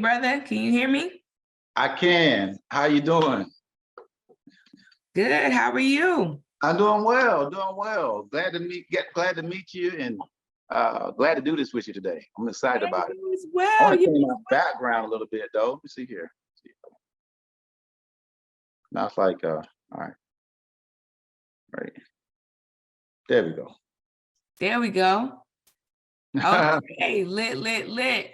Brother, can you hear me? I can. How you doing? Good. How are you? I'm doing well, doing well. Glad to meet you and glad to do this with you today. I'm excited Hey, about it. you as I well. want to You change as my background a little bit though. Let me see here. Now it's like all right, right. There we go. There we go. Okay, lit.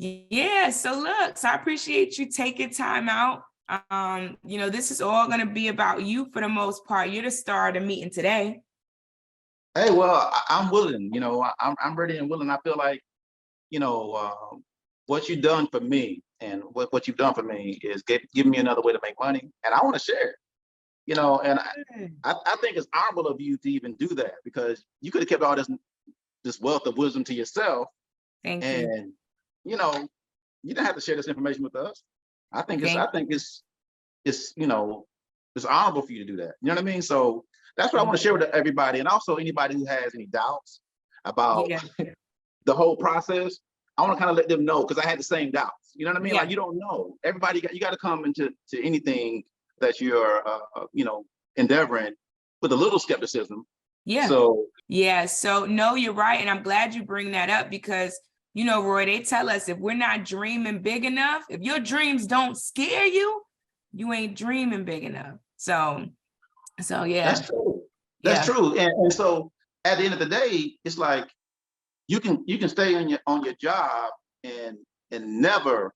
Yeah, so look, so I appreciate you taking time out. This is all gonna be about you for the most part. You're the star of the meeting today. Hey, well, I'm willing, I'm ready and willing. I feel like, what you've done for me and what you've done for me is giving me another way to make money. And I want to share it. And Good. I think it's honorable of you to even do that because you could have kept all this wealth of wisdom to yourself, Thank you. and you know you didn't have to share this information with us. I think it's Thank I think it's it's honorable for you to do that. You know what I mean? So that's what I want to share with everybody, and also anybody who has any doubts about Yeah, the whole process. I want to kind of let them know because I had the same doubts. You know what I mean? yeah, Like you don't know. You got to come into anything that you're endeavoring with a little skepticism. yeah. So Yeah, so no, you're right. And I'm glad you bring that up because, Roy, they tell us if we're not dreaming big enough, if your dreams don't scare you, you ain't dreaming big enough. So that's yeah, true. That's yeah, true. And so at the end of the day, it's like you can stay on your job and never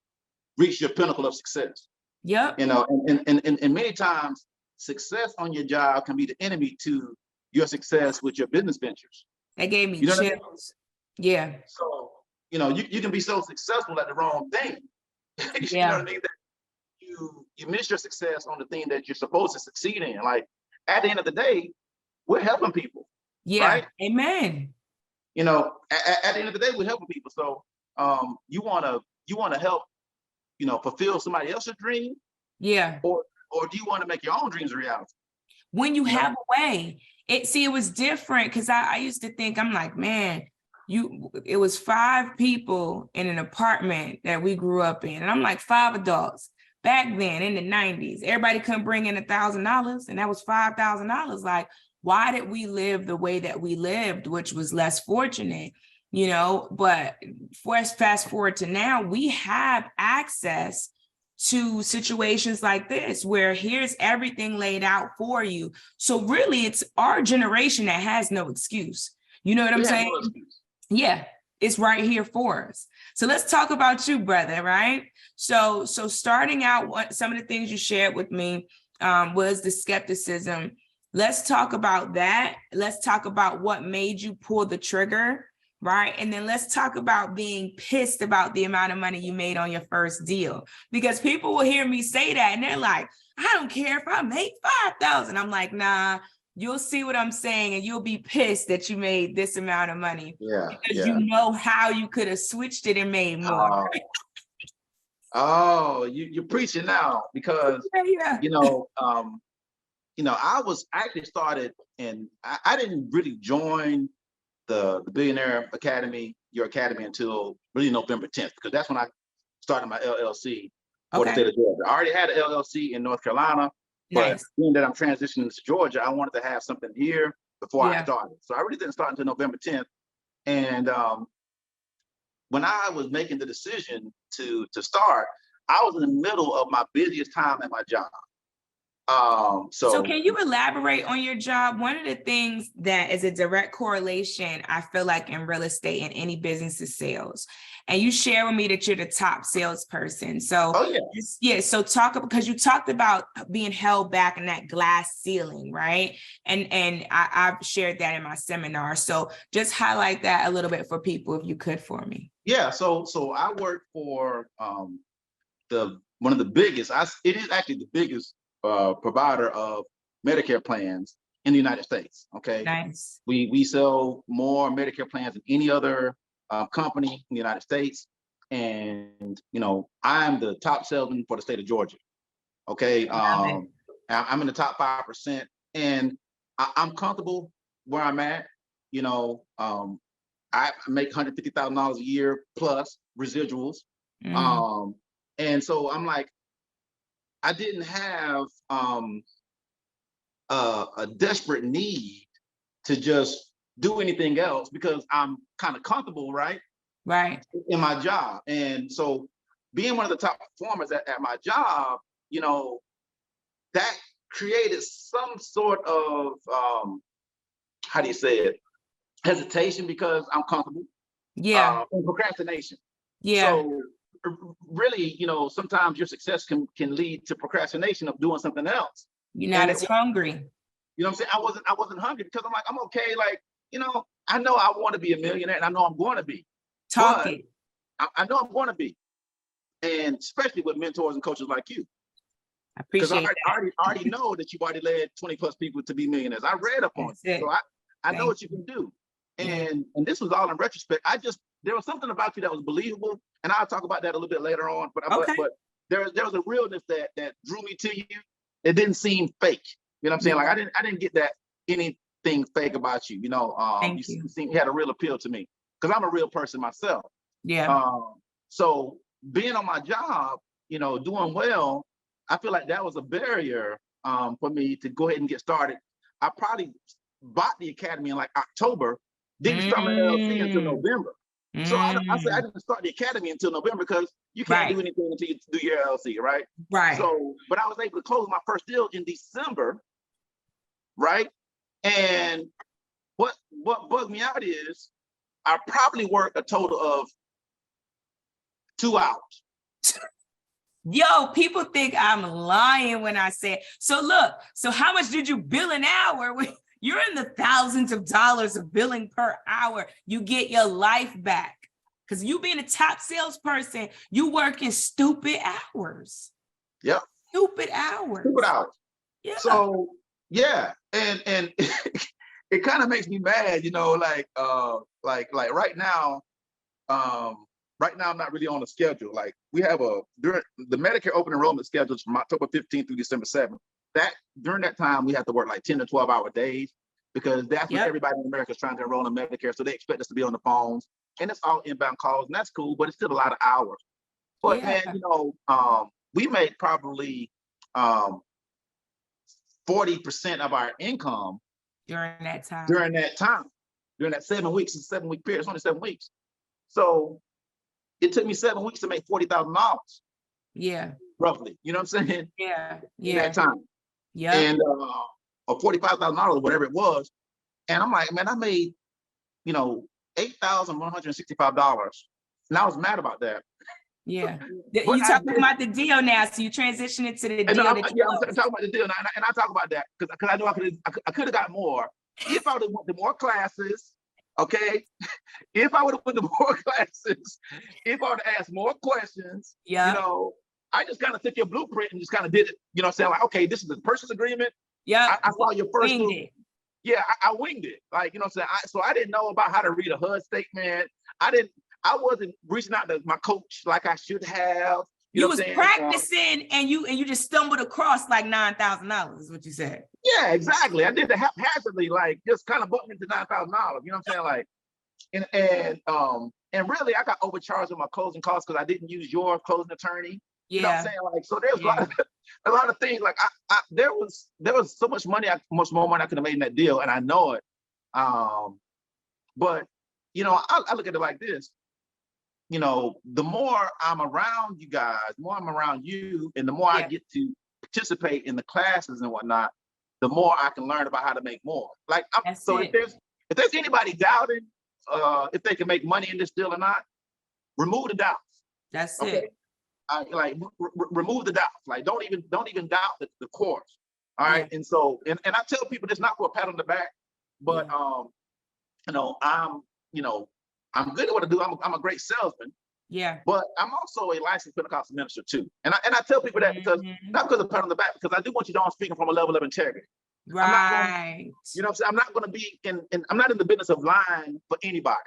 reach your pinnacle of success. yep. And many times success on your job can be the enemy to your success with your business ventures. That gave me You know what I mean? chills. Yeah, So, you can be so successful at the wrong thing. You know yeah, what I mean? That you miss your success on the thing that you're supposed to succeed in. Like at the end of the day, we're helping people, yeah. right? Amen. At the end of the day, we're helping people. So you wanna help, fulfill somebody else's dream, Yeah. or do you want to make your own dreams a reality? When you You know? have a way, it was different because I used to think, I'm like, man, it was 5 people in an apartment that we grew up in. And I'm like 5 adults back then in the 90s. Everybody couldn't bring in $1,000 and that was $5,000. Like, why did we live the way that we lived, which was less fortunate? But fast forward to now, we have access to situations like this where here's everything laid out for you. So really it's our generation that has no excuse. You know what I'm We have saying? no excuse. Yeah, it's right here for us. So let's talk about you, brother, right? So starting out, what some of the things you shared with me was the skepticism. Let's talk about that. Let's talk about what made you pull the trigger, right? And then let's talk about being pissed about the amount of money you made on your first deal. Because people will hear me say that and they're like, I don't care if I make 5,000. I'm like, nah, you'll see what I'm saying and you'll be pissed that you made this amount of money Yeah, because yeah. you know how you could have switched it and made more. Oh, oh, you're preaching now because Yeah. you know, I was actually started, and I didn't really join the Billionaire Academy, your academy, until really November 10th, because that's when I started my LLC for the Okay. state of Georgia. I already had an LLC in North Carolina, but Nice. being that I'm transitioning to Georgia, I wanted to have something here before I Yeah. started. So I really didn't start until November 10th. And when I was making the decision to start, I was in the middle of my busiest time at my job. So So can you elaborate on your job? One of the things that is a direct correlation, I feel like in real estate and any business is sales. And you share with me that you're the top salesperson. So oh yeah. yeah, so talk because you talked about being held back in that glass ceiling, right? And I've shared that in my seminar. So just highlight that a little bit for people if you could for me. Yeah, so I work for the one of the biggest. It is actually the biggest provider of Medicare plans in the United States. Okay, Nice. we sell more Medicare plans than any other company in the United States, and I'm the top salesman for the state of Georgia. Okay, Love it. I'm in the top 5%, and I'm comfortable where I'm at. You know, I make $150,000 a year plus residuals. Mm, Um, And so I'm like, I didn't have a desperate need to just do anything else because I'm kind of comfortable, right, Right. in my job. And so being one of the top performers at my job, you know, that created some sort of how do you say it, hesitation because I'm comfortable, Yeah. and procrastination. Yeah. So really, you know, sometimes your success can lead to procrastination of doing something else. You're And not as hungry. you know what I'm saying? I wasn't hungry because I'm like, I'm okay. Like, you know, I know I want to be a millionaire and I know I'm going to be, Talk but it. I know I'm going to be. And especially with mentors and coaches like you, I because appreciate that. I already know that you've already led 20 plus people to be millionaires. I read up on That's you. So it. I know Thank what you can do. you. And this was all in retrospect. There was something about you that was believable. And I'll talk about that a little bit later on. Okay. But there was a realness that drew me to you. It didn't seem fake. You know what I'm saying? Yeah. Like I didn't get that anything fake about you. You know, Thank you. you had a real appeal to me because I'm a real person myself. Yeah. So being on my job, you know, doing well, I feel like that was a barrier for me to go ahead and get started. I probably bought the academy in like October, didn't start my LLC until Mm, November. So I said I mm. didn't start the academy until November because you can't do Right. anything until you do your LLC, right? Right. So, but I was able to close my first deal in December, right? And what bugged me out is I probably worked a total of 2 hours. Yo, people think I'm lying when I say, so look, so how much did you bill an hour? You're in the thousands of dollars of billing per hour. You get your life back. Because you being a top salesperson, you working stupid hours. Yep. Stupid hours. Stupid hours. Yeah. So yeah, and it kind of makes me mad, you know, like right now, I'm not really on a schedule. Like we have during the Medicare open enrollment schedules from October 15th through December 7th. During that time we have to work like 10 to 12-hour days because that's when everybody in America is trying to enroll in Medicare. So they expect us to be on the phones and it's all inbound calls and that's cool, but it's still a lot of hours. But man, you know, we make probably 40% of our income during that time. During that 7 weeks, it's a 7-week period. It's only 7 weeks. So it took me 7 weeks to make $40,000. Yeah. Roughly. You know what I'm saying? Yeah. In that time. Yeah. And or $45,000, whatever it was. And I'm like, man, I made, you know, $8,165. And I was mad about that. Yeah. But You talking about the deal now, so you transition it to the deal. I'm talking about the deal now, and I talk about that because I know I could have got more if I would have went to more classes. Okay, if I would have went to more classes, if I would have asked more questions, you know, I just kind of took your blueprint and just kind of did it. You know, saying like, okay, this is the purchase agreement. Yeah, I saw your first winged it. Yeah, I winged it. Like, you know what I'm saying? So I didn't know about how to read a HUD statement. I wasn't reaching out to my coach like I should have. You was practicing and you just stumbled across like $9,000 is what you said. Yeah, exactly. I did it haphazardly, like just kind of bumped into $9,000. You know what I'm saying? Like, and really I got overcharged on my closing costs because I didn't use your closing attorney. You know what I'm saying? Like, so there's a lot of things. Like there was so much more money I could have made in that deal, and I know it. But you know, I look at it like this. You know, the more I'm around you guys, the more I'm around you, and the more I get to participate in the classes and whatnot, the more I can learn about how to make more. Like, if there's anybody doubting if they can make money in this deal or not, remove the doubts. That's it. Remove the doubts. Like, don't even doubt the course. All right. And so, and I tell people this not for a pat on the back, but you know, I'm good at what I do. I'm a great salesman. Yeah. But I'm also a licensed Pentecostal minister too. And I tell people that because not because of pat on the back, because I do want you to know I'm speaking from a level of integrity. Right. You know what I'm saying? I'm not going to be I'm not in the business of lying for anybody.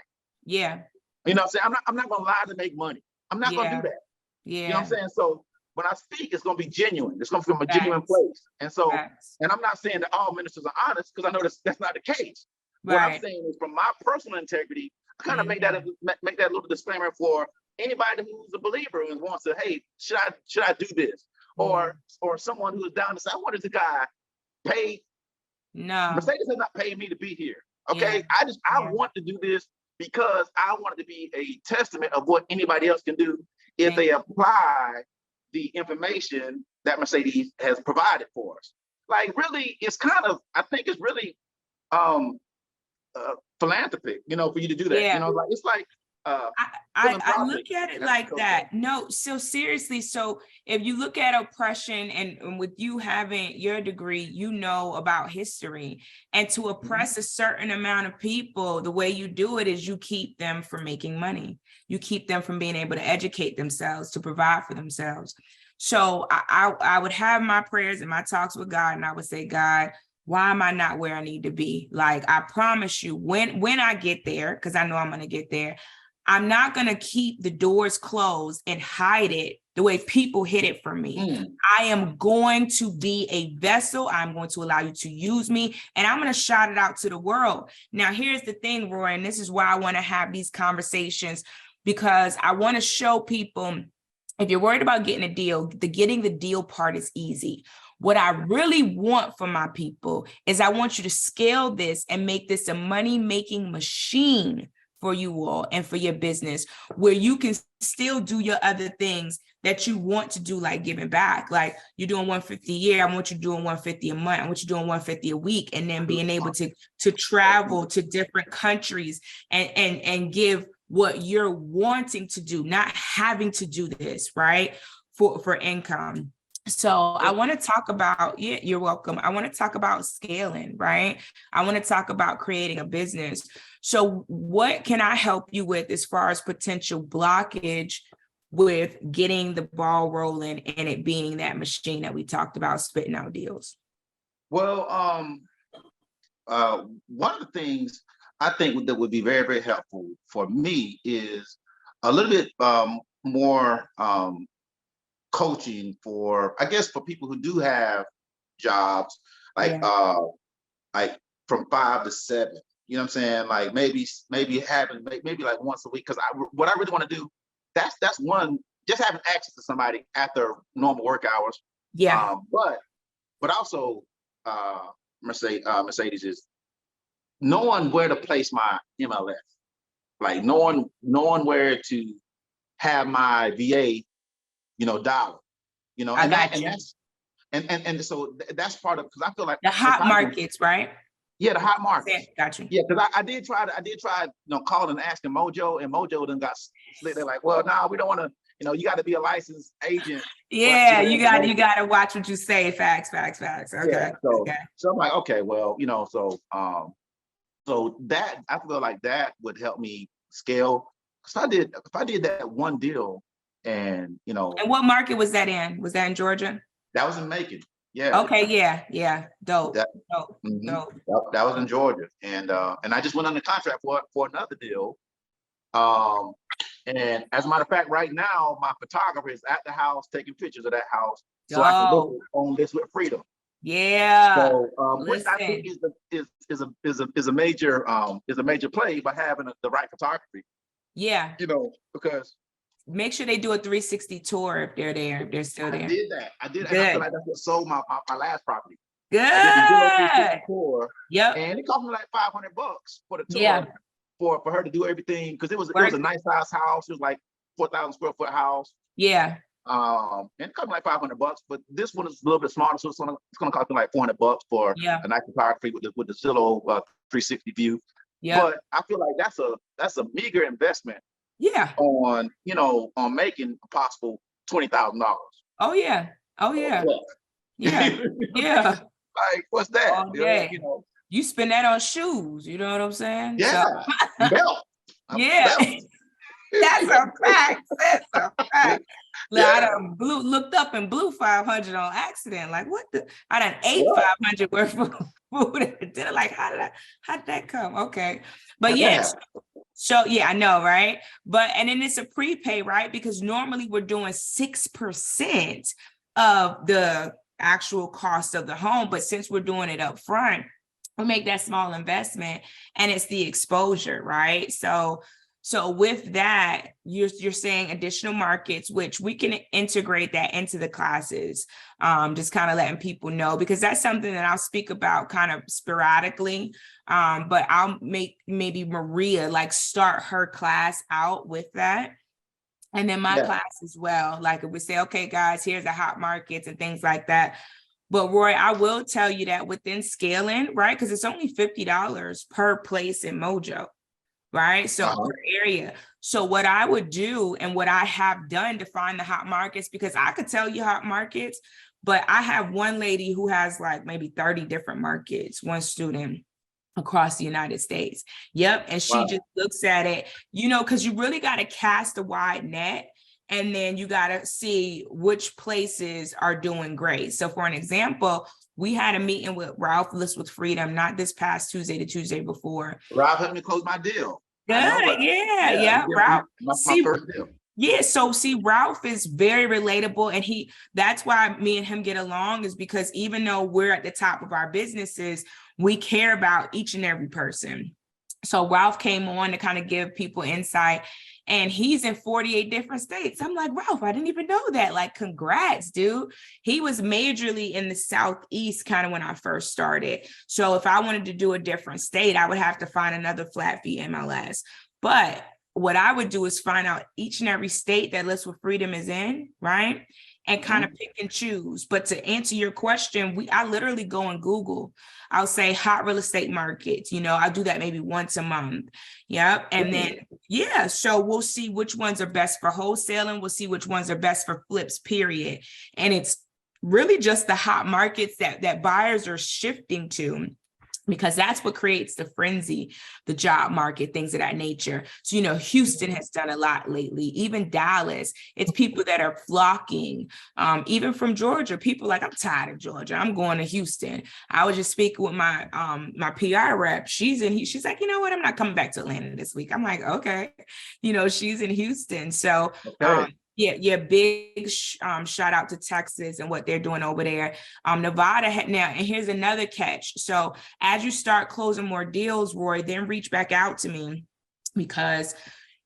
Yeah. You know what I'm saying? I'm not going to lie to make money. I'm not going to do that. Yeah. You know what I'm saying? So when I speak, it's going to be genuine. It's going to be from a genuine place. And so, and I'm not saying that all ministers are honest because I know that's not the case. What I'm saying is from my personal integrity, I kind of make that a little disclaimer for anybody who's a believer and wants to, hey, should I do this? Or someone who is down to say, I wanted the guy paid. No. Mercedes has not paid me to be here. Okay. Yeah. I want to do this because I want it to be a testament of what anybody else can do if they apply the information that Mercedes has provided for us. Like, really, it's kind of, I think it's really philanthropic, for you to do that. Yeah. Like, it's like I look at it like that. No, so seriously, so if you look at oppression and with you having your degree, about history, and to oppress a certain amount of people, the way you do it is you keep them from making money. You keep them from being able to educate themselves, to provide for themselves. So I would have my prayers and my talks with God, and I would say, God, why am I not where I need to be? Like, I promise you, when I get there, because I know I'm going to get there, I'm not going to keep the doors closed and hide it the way people hid it from me. I am going to be a vessel. I'm going to allow you to use me, and I'm going to shout it out to the world. Now, here's the thing, Roy, and this is why I want to have these conversations, because I want to show people, if you're worried about getting a deal, getting the deal part is easy. What I really want for my people is I want you to scale this and make this a money-making machine for you all and for your business, where you can still do your other things that you want to do, like giving back. Like, you're doing 150 a year, I want you doing 150 a month, I want you doing 150 a week, and then being able to travel to different countries and give what you're wanting to do, not having to do this, right, for income. So I want to talk about, you're welcome. I want to talk about scaling, right? I want to talk about creating a business. So what can I help you with as far as potential blockage with getting the ball rolling and it being that machine that we talked about, spitting out deals? Well, one of the things I think that would be very, very helpful for me is a little bit more coaching for, I guess, for people who do have jobs, like from 5 to 7. You know what I'm saying? Like, maybe having maybe like once a week. Because what I really want to do, that's one, just having access to somebody after normal work hours. Yeah. But also, Mercedes is knowing where to place my MLS, like knowing where to have my VA, dollar, and so that's part of, because I feel like the hot markets, right? Yeah, the hot markets. Got you. Yeah, because I did try, calling and asking Mojo, and Mojo then got slick. They're like, well, no, we don't want to. You got to be a licensed agent. Yeah, you got to watch what you say. Facts. Okay. Yeah, so I'm like, okay, well, so that, I feel like that would help me scale. Because if I did that one deal, and And what market was that in? Was that in Georgia? That was in Macon. Yeah. Okay. Yeah. Dope. That was in Georgia, and I just went under contract for another deal. And as a matter of fact, right now my photographer is at the house taking pictures of that house, so I can look on this with freedom. Yeah. So which I think is a major play by having the right photography. Yeah. Because make sure they do a 360 tour if they're there, if they're still there. I did that. Good. And I feel like that's what sold my last property. Good. I did the tour. Yep. And it cost me like $500 for the tour. Yeah. For her to do everything, because it was a nice size house. It was like 4,000 square foot house. Yeah. And it cost me like $500, but this one is a little bit smaller, so it's gonna cost me like $400 for a nice photography with the Zillow 360 view. Yeah. But I feel like that's a meager investment. Yeah. On making a possible $20,000. Oh yeah. Yeah. Yeah. Like, what's that? You spend that on shoes. You know what I'm saying? Yeah. Belt. Yeah. That's a fact. Look, I done looked up and blew 500 on accident. Like, what the? I done ate 500 worth of food at dinner. Like, how did that come? Okay. But yes. So yeah, I know, right? And then it's a prepay, right? Because normally we're doing 6% of the actual cost of the home. But since we're doing it up front, we make that small investment, and it's the exposure, right? So So with that, you're saying additional markets, which we can integrate that into the classes, just kind of letting people know, because that's something that I'll speak about kind of sporadically. But I'll make maybe Maria like start her class out with that. And then my class as well. Like if we say, okay, guys, here's the hot markets and things like that. But Roy, I will tell you that within scaling, right? Because it's only $50 per place in Mojo, right? So per area. So what I would do and what I have done to find the hot markets, because I could tell you hot markets, but I have one lady who has like maybe 30 different markets, one student across the United States. Yep. And she just looks at it, you know, because you really got to cast a wide net. And then you got to see which places are doing great. So for an example, we had a meeting with Ralph List with Freedom, not this past Tuesday, the Tuesday before. Ralph helped me close my deal. Good. Yeah. Ralph. My first deal. Yeah, so see, Ralph is very relatable, and that's why me and him get along, is because even though we're at the top of our businesses, we care about each and every person. So Ralph came on to kind of give people insight, and he's in 48 different states. I'm like, Ralph, I didn't even know that. Like, congrats, dude. He was majorly in the Southeast kind of when I first started. So if I wanted to do a different state, I would have to find another flat fee MLS. But what I would do is find out each and every state that List with Freedom is in, right? And kind of pick and choose. But to answer your question, I literally go on Google. I'll say hot real estate markets. You know, I'll do that maybe once a month. Yep. And then, so we'll see which ones are best for wholesaling. We'll see which ones are best for flips, period. And it's really just the hot markets that buyers are shifting to, because that's what creates the frenzy, the job market, things of that nature. So, you know, Houston has done a lot lately, even Dallas. It's people that are flocking, even from Georgia. People like, I'm tired of Georgia, I'm going to Houston. I was just speaking with my my PR rep. She's like, you know what, I'm not coming back to Atlanta this week. I'm like, okay, you know, she's in Houston. So big shout out to Texas and what they're doing over there. Nevada now, and here's another catch. So as you start closing more deals, Roy, then reach back out to me, because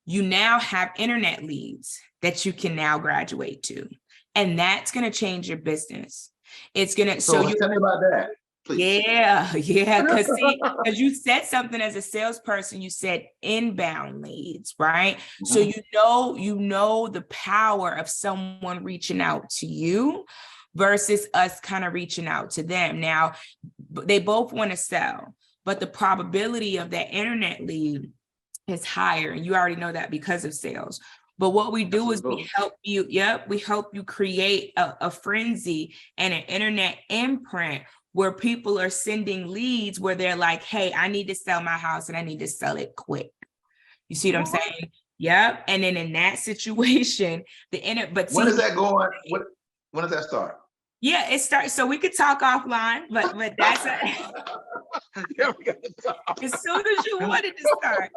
you now have internet leads that you can now graduate to, and that's going to change your business. It's going to, so you tell me about that. Please. Yeah, because you said something as a salesperson. You said inbound leads, right? So you know the power of someone reaching out to you versus us kind of reaching out to them. Now, they both want to sell, but the probability of that internet lead is higher, and you already know that because of sales. But what we do is we help you create a frenzy and an internet imprint where people are sending leads where they're like, hey, I need to sell my house and I need to sell it quick. You see what I'm saying? Yep. And then in that situation, when is that going? When does that start? Yeah, it starts. So we could talk offline, but that's as soon as you wanted to start.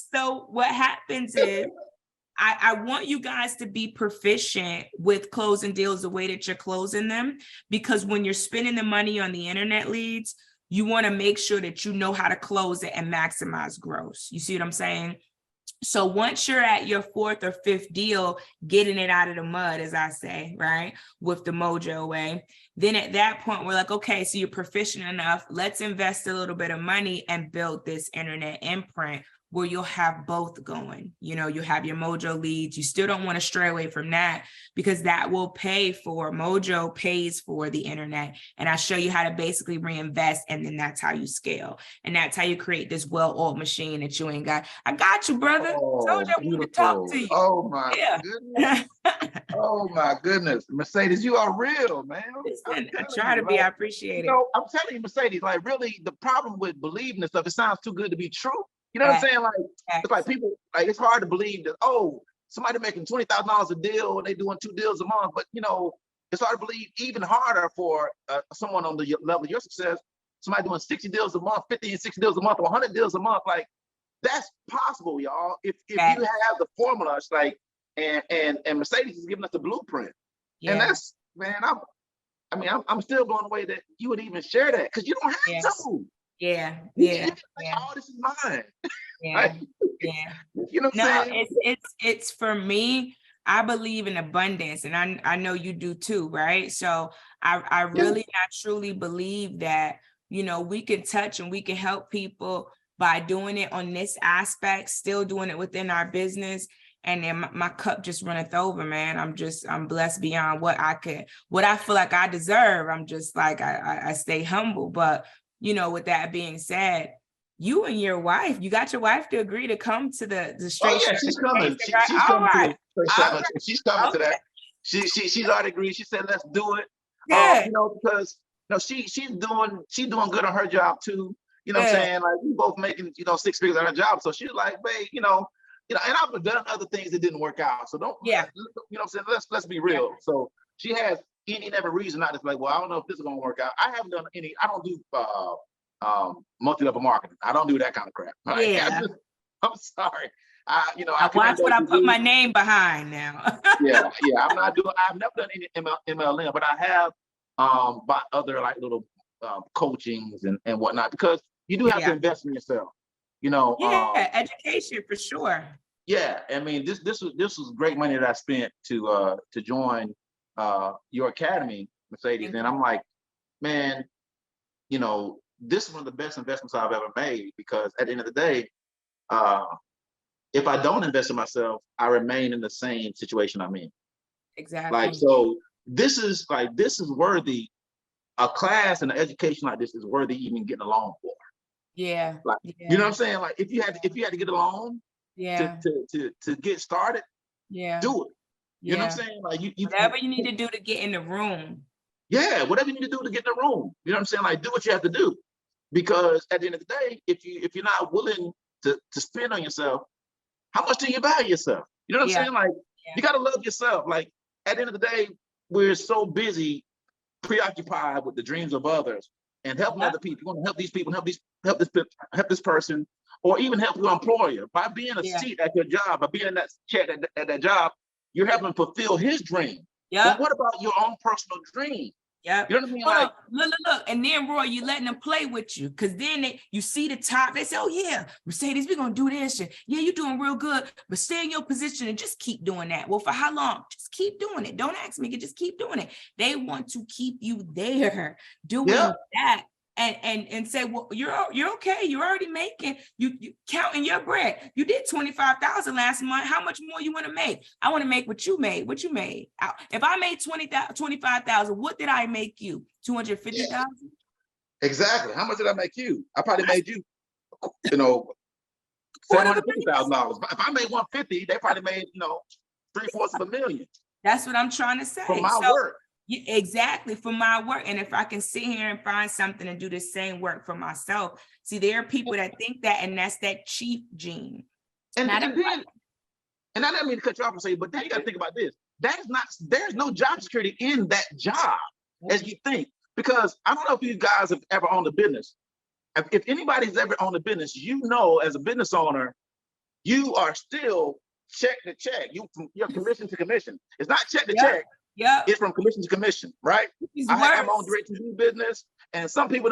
So what happens is, I want you guys to be proficient with closing deals the way that you're closing them, because when you're spending the money on the internet leads, you want to make sure that you know how to close it and maximize gross. You see what I'm saying? So once you're at your fourth or fifth deal, getting it out of the mud, as I say, right, with the Mojo way, then at that point, we're like, okay, so you're proficient enough. Let's invest a little bit of money and build this internet imprint where you'll have both going. You know, you have your Mojo leads. You still don't want to stray away from that, because that will pay for, Mojo pays for the internet. And I show you how to basically reinvest. And then that's how you scale. And that's how you create this well-oiled machine that you ain't got. I got you, brother. Told you I wanted to talk to you. Oh my goodness. Oh my goodness. Mercedes, you are real, man. Listen, I try to be, I appreciate it. You know, I'm telling you, Mercedes, like really the problem with believing this stuff, it sounds too good to be true. You know what I'm saying? Like, it's like people, like, it's hard to believe that, oh, somebody making $20,000 a deal and they doing 2 deals a month. But, you know, it's hard to believe, even harder for someone on the level of your success, somebody doing 60 deals a month, 50 and 60 deals a month, or 100 deals a month. Like, that's possible, y'all. If you have the formula, it's like, and Mercedes is giving us the blueprint. Yeah. And that's, man, I'm still blown away that you would even share that, because you don't have to. Yeah, You yeah, can yeah, all this is mine. yeah, Like, yeah. you know what I'm No, saying? it's for me. I believe in abundance, and I know you do too, right? So I Yeah. really, I truly believe that, we can touch and we can help people by doing it on this aspect, still doing it within our business. And then my cup just runneth over, man. I'm blessed beyond what I feel like I deserve. I'm just like, I stay humble. But, with that being said, you and your wife, you got your wife to agree to come to the Oh straight yeah, shot she's coming. conversation, right? She's All coming to right. the first All shot. She's coming right. to that. Okay. She's already agreed. She said, let's do it. Good. Because she's doing good on her job too. You know what I'm Good. saying? Like we both making, 6 figures on her job. So she's like, babe, and I've done other things that didn't work out. So don't, Yeah. what I'm saying? Let's be Yeah. real. So she has any and every reason not to be like, well, I don't know if this is gonna work out. I haven't done any, I don't do multi-level marketing. I don't do that kind of crap. Right? Yeah. I'm sorry. I Now watch commend what those I who put do. my name behind now. Yeah. I've never done any MLM, but I have bought other like little coachings and whatnot, because you do have to Yeah. invest in yourself. Yeah. Education for sure. Yeah. I mean, this was great money that I spent to join your academy, Mercedes. And I'm like, man, this is one of the best investments I've ever made, because at the end of the day, uh, if I don't invest in myself, I remain in the same situation I'm in. Like, Exactly. so this is worthy. A class and an education like this is worthy even getting a loan for. Yeah. Like, you know what Yeah. I'm saying? Like, if you had to get a loan to Yeah. to get started, Yeah. do it. You know what Yeah. I'm saying? Like you Whatever you need to do to get in the room. yeah, whatever you need to do to get in the room. You know what I'm saying? Like, do what you have to do. Because at the end of the day, if you're not willing to spend on yourself, how much do you value yourself? You know what I'm Yeah. saying? Like, Yeah. you gotta love yourself. Like, at the end of the day, we're so busy, preoccupied with the dreams of others and helping Yep. other people. You want to help these people, help this person, or even help your employer by being a Yeah. seat at your job, by being in that chat at that job. You're helping fulfill his dream. But Yep. what about your own personal dream? Yep. You know what I mean? Hold on. Like, Look. And then, Roy, you letting them play with you. Because then you see the top. They say, oh, yeah, Mercedes, we're going to do this. And yeah, you're doing real good. But stay in your position and just keep doing that. Well, for how long? Just keep doing it. Don't ask me. Just keep doing it. They want to keep you there doing yeah, that. And say, well, you're okay. You're already making, you counting your bread. You did 25,000 last month. How much more you want to make? I want to make what you made. If I made 25,000, what did I make you? 250,000? exactly. How much did I make you? I probably made you, you know, seven Quarter of hundred a fifty million. thousand dollars. If I made 150, they probably made, three-fourths of a million That's what I'm trying to from say. my So work. exactly, for my work. And if I can sit here and find something and do the same work for myself, see, there are people that think that, and that's that chief gene. And Not and then and I didn't mean to cut you off and say, but then you got to think about this. There's no job security in that job as you think. Because I don't know if you guys have ever owned a business. If anybody's ever owned a business, as a business owner, you are still check to check. You're commission to commission. It's not check to Yep. check. Yep. It's from commission to commission, right? It's I'm on worse. direct TV business, and some people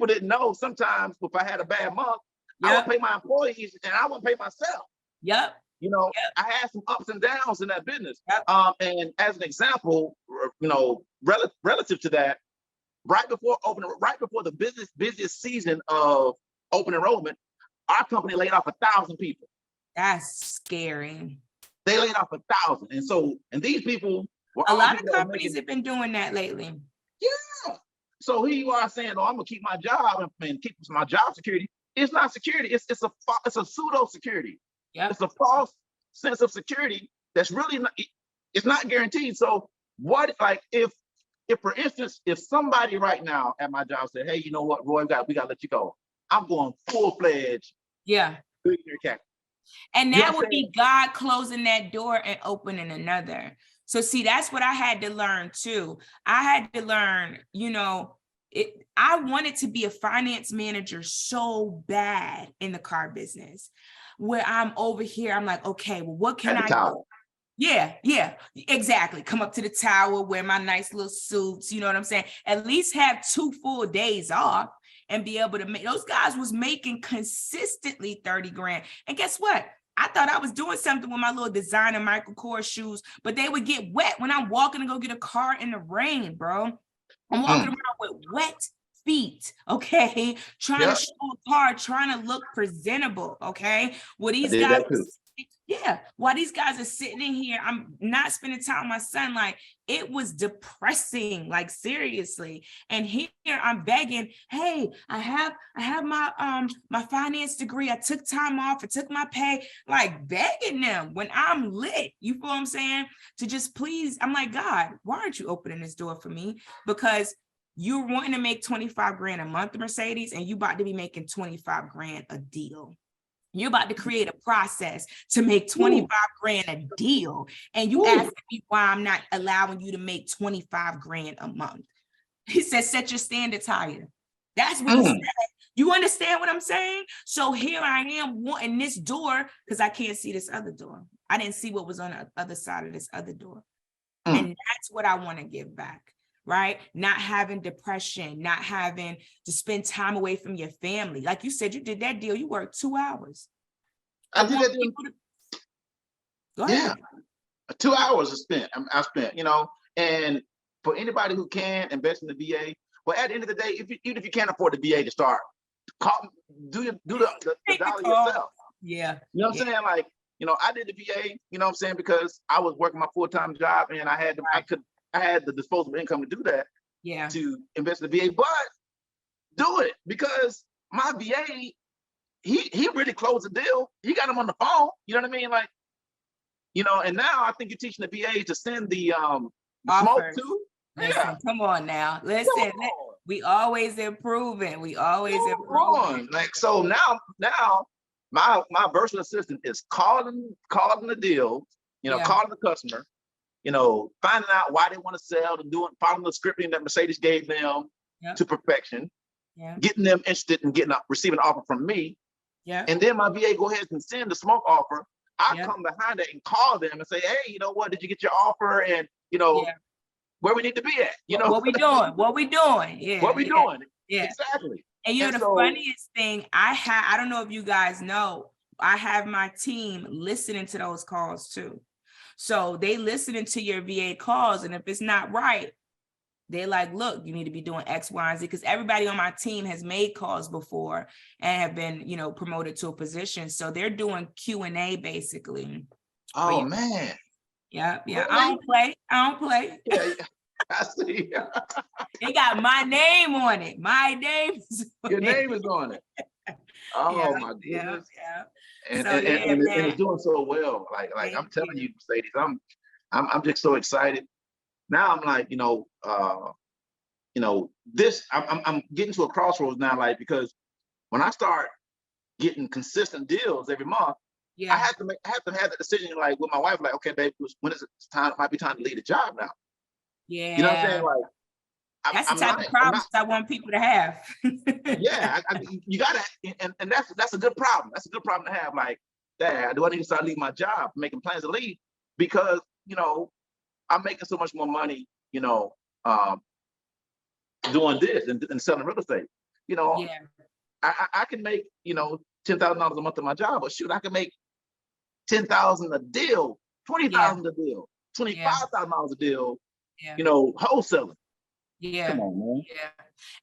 didn't know. Sometimes if I had a bad month, I would Yep. pay my employees and I wouldn't pay myself. Yep. Yep. I had some ups and downs in that business. Yep. And as an example, relative to that, right before the busiest season of open enrollment, our company laid off 1,000 people. That's scary. They laid off 1,000, and these people were A all lot of people that were companies making. have been doing that lately. Yeah. So here you are saying, "Oh, I'm gonna keep my job and keep my job security." It's not security. It's a pseudo security. Yep. It's a false sense of security that's really not. It's not guaranteed. So what? Like if for instance, if somebody right now at my job said, "Hey, you know what, Roy, we got to let you go," I'm going full-fledged. Yeah. Billionaire Academy. And You know that what would I'm saying? be God closing that door and opening another. So see, that's what I had to learn too. I had to learn, I wanted to be a finance manager so bad in the car business, where I'm over here, I'm like, okay, well, what can At the I do? tower. Yeah, exactly. Come up to the tower, wear my nice little suits, you know what I'm saying? At least have 2 full days off. and be able to make, those guys was making consistently 30 grand. And guess what? I thought I was doing something with my little designer Michael Kors shoes, but they would get wet when I'm walking to go get a car in the rain, bro. I'm walking around with wet feet, okay? Trying to show a car, trying to look presentable, okay? Well, these guys, while these guys are sitting in here, I'm not spending time with my son. Like, it was depressing, like, seriously. And here I'm begging, hey, I have my my finance degree. I took time off, I took my pay, like begging them when I'm lit. You feel what I'm saying? To just please, I'm like, God, why aren't you opening this door for me? Because you're wanting to make 25 grand a month, Mercedes, and you about to be making 25 grand a deal. You're about to create a process to make 25 grand a deal. And you asking me why I'm not allowing you to make 25 grand a month. He said, set your standards higher. That's what he said. You understand what I'm saying? So here I am wanting this door because I can't see this other door. I didn't see what was on the other side of this other door. And that's what I want to give back. Right? Not having depression, not having to spend time away from your family. Like you said, you did that deal, you worked 2 hours. I did that deal. Go ahead. 2 hours I spent, you know, and for anybody who can invest in the VA, well, at the end of the day, even if you can't afford the VA to start, do the dollar yourself. Yeah. You know what I'm saying? Like, you know, I did the VA, you know what I'm saying? Because I was working my full-time job and I had the disposable income to do that, to invest in the VA, but do it because my VA, he really closed the deal. He got him on the phone. You know what I mean? Like, you know, and now I think you're teaching the VA to send the smoke too. Listen, come on now. Listen, we always improving. We always improving. Like, so now my virtual assistant is calling the deal, you know, calling the customer, you know, finding out why they want to sell and following the scripting that Mercedes gave them to perfection, getting them interested in receiving an offer from me. And then my VA go ahead and send the smoke offer. I come behind it and call them and say, hey, you know what, did you get your offer? And, you know, where we need to be at, you know. What we doing? Yeah. What we doing? Yeah. Exactly. And you know, the funniest thing I don't know if you guys know, I have my team listening to those calls too. So they listening to your VA calls, and if it's not right, they're like, look, you need to be doing X, Y, and Z, because everybody on my team has made calls before and have been, you know, promoted to a position. So they're doing Q&A basically. Oh, man. Yeah. Really? I don't play. Yeah, I see. They got my name on it. My name is on Your name is on it. Oh, my goodness. And it's doing so well. Like I'm telling you, Mercedes, I'm just so excited. Now I'm like, you know, this I'm getting to a crossroads now, like, because when I start getting consistent deals every month, I have to have that decision, like, with my wife, like, okay, babe, when is it time? It might be time to leave the job now. Yeah. You know what I'm saying? Like, that's the type of problems I want people to have. You gotta, and that's a good problem. That's a good problem to have. Like, Dad, do I need to start leaving my job, making plans to leave? Because, you know, I'm making so much more money, you know, doing this and selling real estate. You know, I can make, you know, $10,000 a month in my job, but shoot, I can make $10,000 a deal, $20,000 a deal, $25,000 a deal, you know, wholesaling. Come on, man.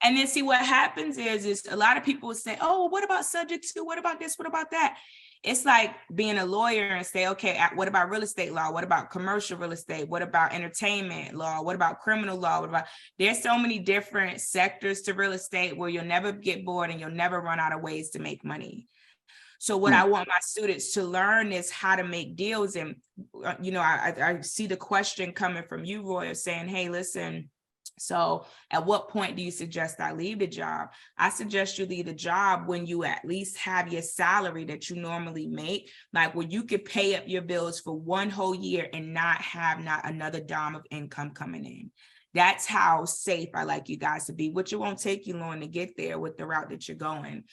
And then see what happens is a lot of people will say, oh, what about subject to? What about this? What about that? It's like being a lawyer and say, okay, what about real estate law? What about commercial real estate? What about entertainment law? What about criminal law? There's so many different sectors to real estate where you'll never get bored and you'll never run out of ways to make money. So what I want my students to learn is how to make deals. And, you know, I see the question coming from you, Roy, of saying, hey, listen, so at what point do you suggest I leave the job? I suggest you leave the job when you at least have your salary that you normally make, like where you could pay up your bills for one whole year and not another dime of income coming in. That's how safe I like you guys to be, which it won't take you long to get there with the route that you're going.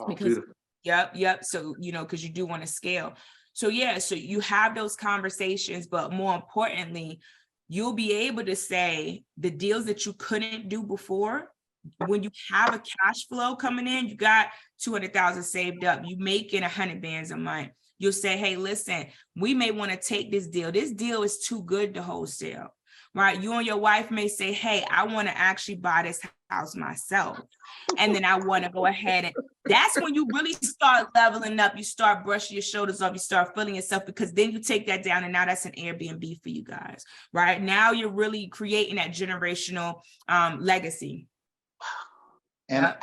Because yep. So, you know, because you do want to scale. So so you have those conversations, but more importantly, you'll be able to say the deals that you couldn't do before, when you have a cash flow coming in, you got 200,000 saved up, you making 100 bands a month. You'll say, hey, listen, we may want to take this deal. This deal is too good to wholesale, right? You and your wife may say, hey, I want to actually buy this house myself. And then I want to go ahead, and that's when you really start leveling up. You start brushing your shoulders off, you start feeling yourself, because then you take that down, and now that's an Airbnb for you guys, right? Now you're really creating that generational legacy. And Yep.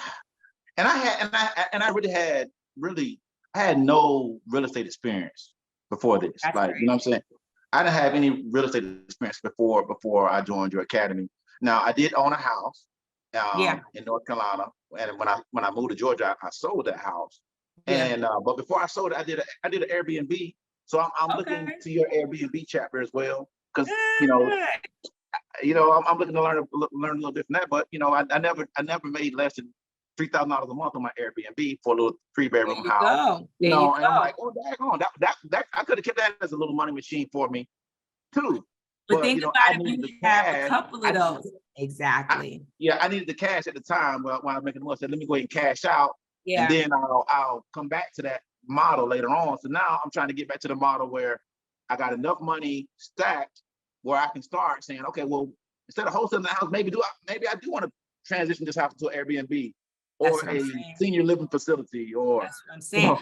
I had no real estate experience before this. That's Like, great. you know what I'm saying? I didn't have any real estate experience before I joined your academy. Now, I did own a house Yeah. in North Carolina, and when I moved to Georgia, I sold that house. Yeah. And but before I sold it, I did an Airbnb. So I'm looking Okay. to your Airbnb chapter as well, because Good. I'm looking to learn a little bit from that. But I never made less than $3,000 a month on my Airbnb for a little There 3-bedroom you house. go. There you And I'm go. like, oh, daggone, that I could have kept that as a little money machine for me too. But But think I about if needed you the have a cash. couple of those. Exactly. I needed the cash at the time when I was making the money. I said, let me go ahead and cash out, and Yeah. then I'll come back to that model later on. So now I'm trying to get back to the model where I got enough money stacked where I can start saying, okay, well, instead of wholesaling the house, maybe I do want to transition this house into an Airbnb That's or what I'm a saying. senior living facility, or That's what I'm saying.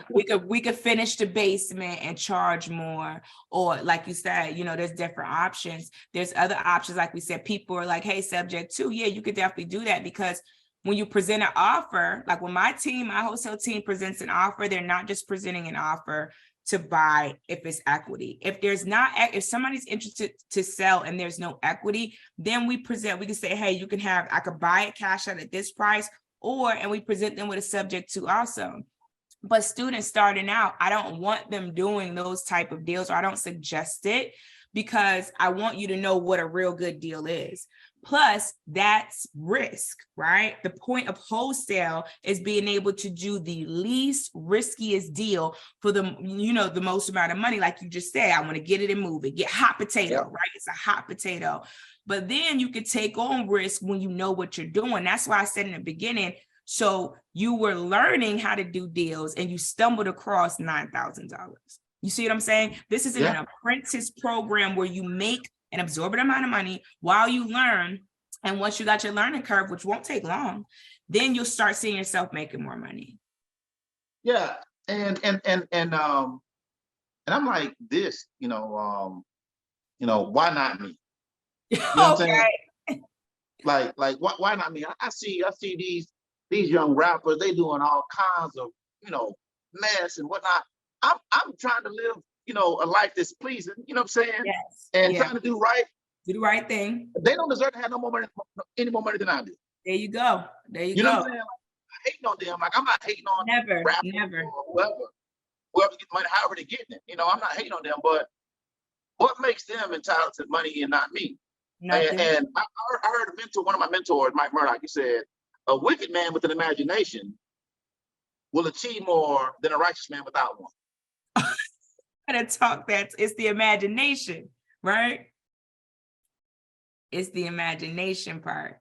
We could finish the basement and charge more, or like you said, there's different options. There's other options, like we said. People are like, hey, subject to, yeah, you could definitely do that, because when you present an offer, like when my wholesale team presents an offer, they're not just presenting an offer to buy if it's equity. If somebody's interested to sell and there's no equity, then we can say, hey, I could buy it cash out at this price, and we present them with a subject to also. But students starting out, I don't want them doing those type of deals, or I don't suggest it, because I want you to know what a real good deal is. Plus, that's risk, right? The point of wholesale is being able to do the least riskiest deal for the most amount of money. Like you just said, I want to get it and move it, get hot potato, Yep. right? It's a hot potato. But then you could take on risk when you know what you're doing. That's why I said in the beginning, so you were learning how to do deals and you stumbled across $9,000. You see what I'm saying? This is an apprentice program where you make an absorbent amount of money while you learn. And once you got your learning curve, which won't take long, then you'll start seeing yourself making more money. Yeah. And I'm like this, why not me? You know what I'm saying? Like why not me? I see these young rappers, they doing all kinds of, mess and whatnot. I'm trying to live, a life that's pleasing, you know what I'm saying? Yes. And trying to do right. Do the right thing. They don't deserve to have any more money than I do. There you go. You know what I'm saying? Like, I hating on them. Like, I'm not hating on rappers or whoever get money, however they're getting it. I'm not hating on them, but what makes them entitled to money and not me? Nothing. And I heard one of my mentors, Mike Murdoch, he said, a wicked man with an imagination will achieve more than a righteous man without one. It's the imagination, right? It's the imagination part.